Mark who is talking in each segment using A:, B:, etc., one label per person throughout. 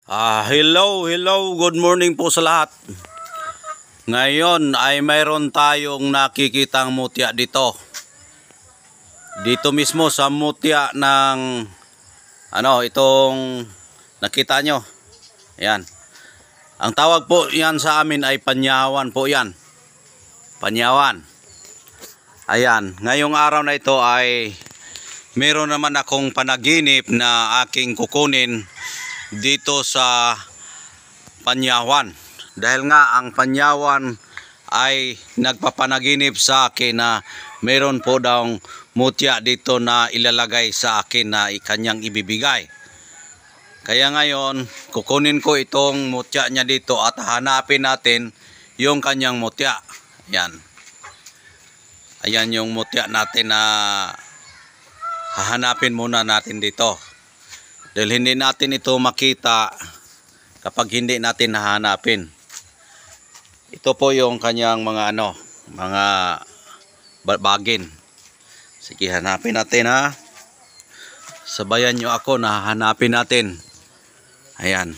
A: Hello, good morning po sa lahat. Ngayon ay mayroon tayong nakikitang mutya dito. Dito mismo sa mutya ng itong nakita nyo. Ayan. Ang tawag po yan sa amin ay panyawan po yan. Panyawan. Ayan, ngayong araw na ito ay meron naman akong panaginip na aking kukunin dito sa panyawan, dahil nga ang panyawan ay nagpapanaginip sa akin na meron po daw mutya dito na ilalagay sa akin na ikanyang ibibigay. Kaya ngayon kukunin ko itong mutya niya dito at hanapin natin yung kanyang mutya. Ayan yung mutya natin na hahanapin muna natin dito. Dahil hindi natin ito makita kapag hindi natin hahanapin. Ito po yung kanyang mga bagin. Sige, hanapin natin ha. Sabayan nyo ako na hanapin natin. Ayan.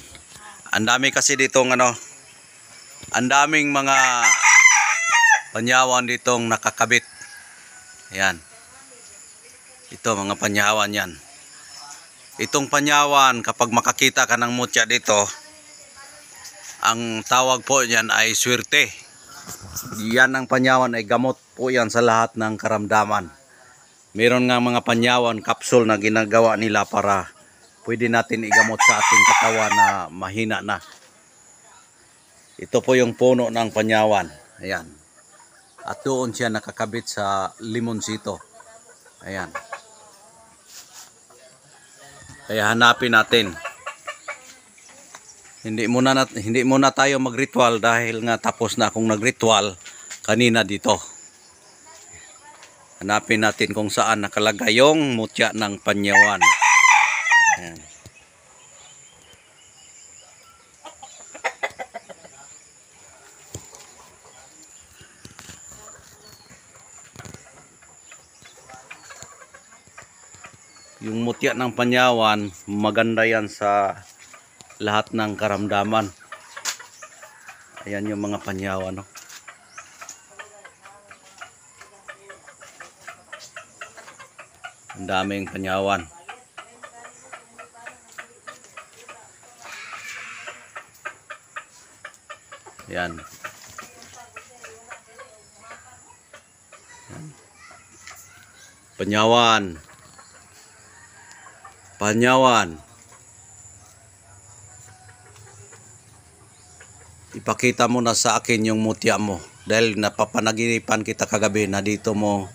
A: Ang dami kasi ditong ang daming mga panyawan ditong nakakabit. Ayan. Ito mga panyawan yan. Itong panyawan, kapag makakita ka ng mutya dito, ang tawag po yan ay swerte. Yan ang panyawan ay gamot po yan sa lahat ng karamdaman. Meron nga mga panyawan, kapsul na ginagawa nila para pwede natin igamot sa ating katawan na mahina na. Ito po yung puno ng panyawan. Ayan. At doon siya nakakabit sa limonsito. Ayan. Kaya hanapin natin. Hindi muna tayo magritual dahil nga tapos na akong nagritual kanina dito. Hanapin natin kung saan nakalagay yung mutya ng panyawan. Ayan. Yung mutya ng panyawan, maganda yan sa lahat ng karamdaman. Ayan yung mga panyawan, no? Ang daming panyawan. Ayan. Panyawan. Panyawan. Ipakita mo na sa akin yung mutya mo dahil napapanaginipan kita kagabi na dito mo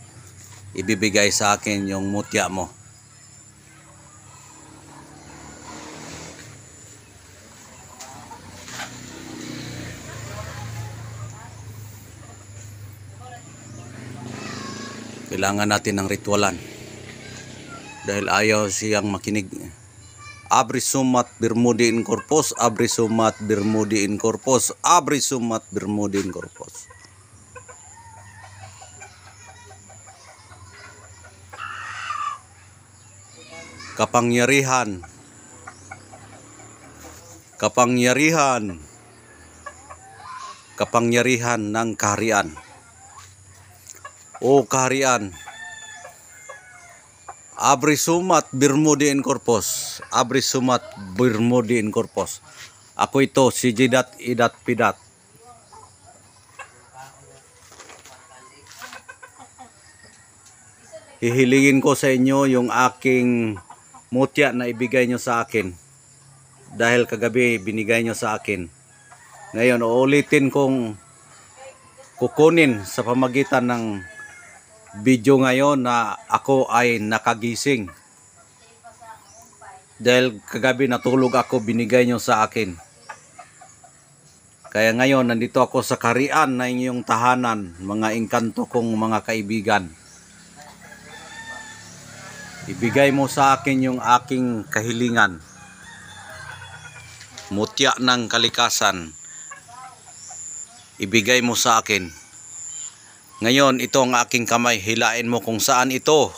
A: ibibigay sa akin yung mutya mo. Kailangan natin ng ritualan. Dahil ayaw siyang makinig. Abri sumat Bermudi in corpus, abri sumat Bermudi in corpus, abri sumat Bermudi in corpus. Kapangyarihan. Kapangyarihan. Kapangyarihan ng kaharian. O kaharian. Abri sumat Bermudi in corpus. Abri sumat Bermudi in corpus. Ako ito, si Jidat Idat Pidat. Hihilingin ko sa inyo yung aking mutya na ibigay nyo sa akin. Dahil kagabi binigay nyo sa akin. Ngayon, uulitin kong kukunin sa pamagitan ng video ngayon na ako ay nakagising. Dahil kagabi natulog ako, binigay nyo sa akin. Kaya ngayon nandito ako sa kaharian na inyong tahanan, mga engkanto kong mga kaibigan. Ibigay mo sa akin yung aking kahilingan. Mutya ng kalikasan. Ibigay mo sa akin. Ngayon, ito ang aking kamay. Hilain mo kung saan ito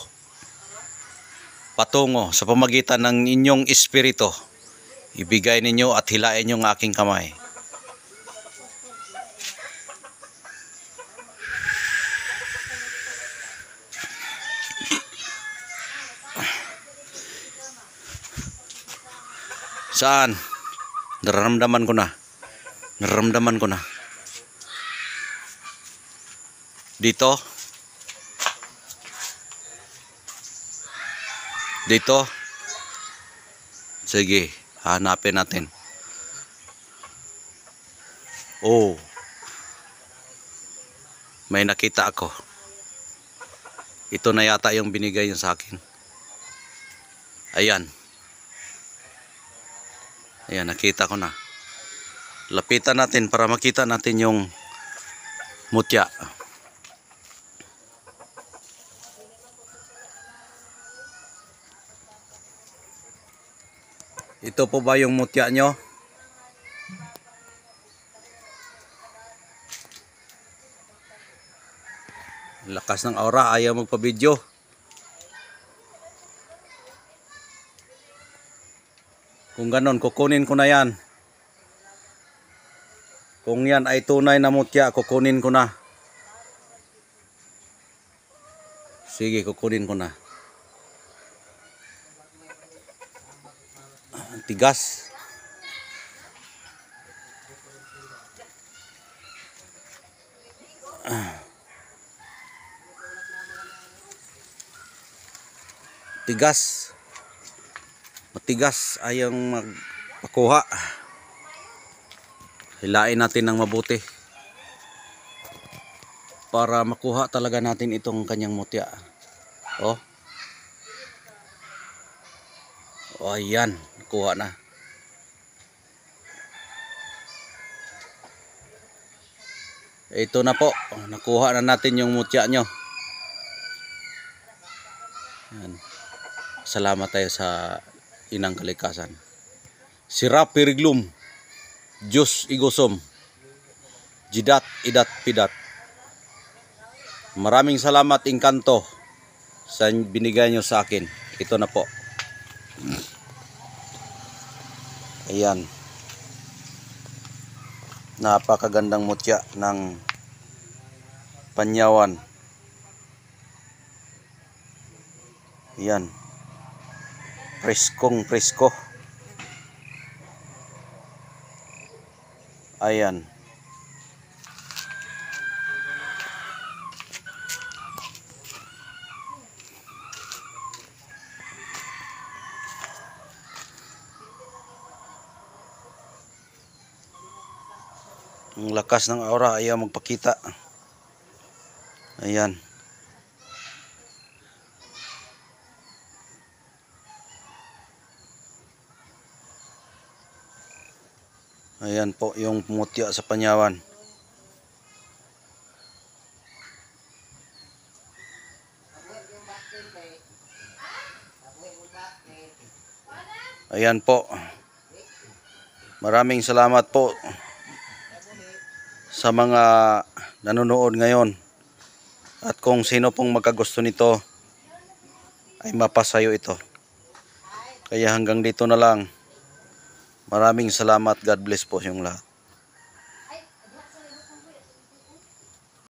A: patungo sa pamagitan ng inyong espiritu. Ibigay ninyo at hilain yung aking kamay. Saan? Nararamdaman ko na. Nararamdaman ko na. Dito. Dito. Sige, hanapin natin. Oh. May nakita ako. Ito na yata yung binigay niya sa akin. Ayan. Ayan, nakita ko na. Lapitan natin para makita natin yung mutya. Ito po ba yung mutya nyo? Lakas ng aura, ayaw magpa-video. Kung ganon, kukunin ko na yan. Kung yan ay tunay na mutya, kukunin ko na. Sige, kukunin ko na. Tigas. Tigas. Matigas ayang magpakuha. Hilain natin ng mabuti para makuha talaga natin itong kanyang mutya. Oh. Oh, ayan, nakuha na. Ito na po, nakuha na natin yung mutya nyo. Ayan. Salamat tayo sa Inang Kalikasan. Sirap Piriglum, Diyos Igosom, Jidat Idat Pidat. Maraming salamat, Engkanto, sa binigay nyo sa akin. Ito na po. Ayan. Napakagandang mutya ng Panyawan. Ayan. Preskong presko. Ayan. Ang lakas ng aura, ayaw magpakita. Ayan. Ayan po yung mutya sa Panyawan. Ayan po. Maraming salamat po sa mga nanonood ngayon. At kung sino pong magkagusto nito ay mapasayo ito. Kaya hanggang dito na lang. Maraming salamat. God bless po yung lahat.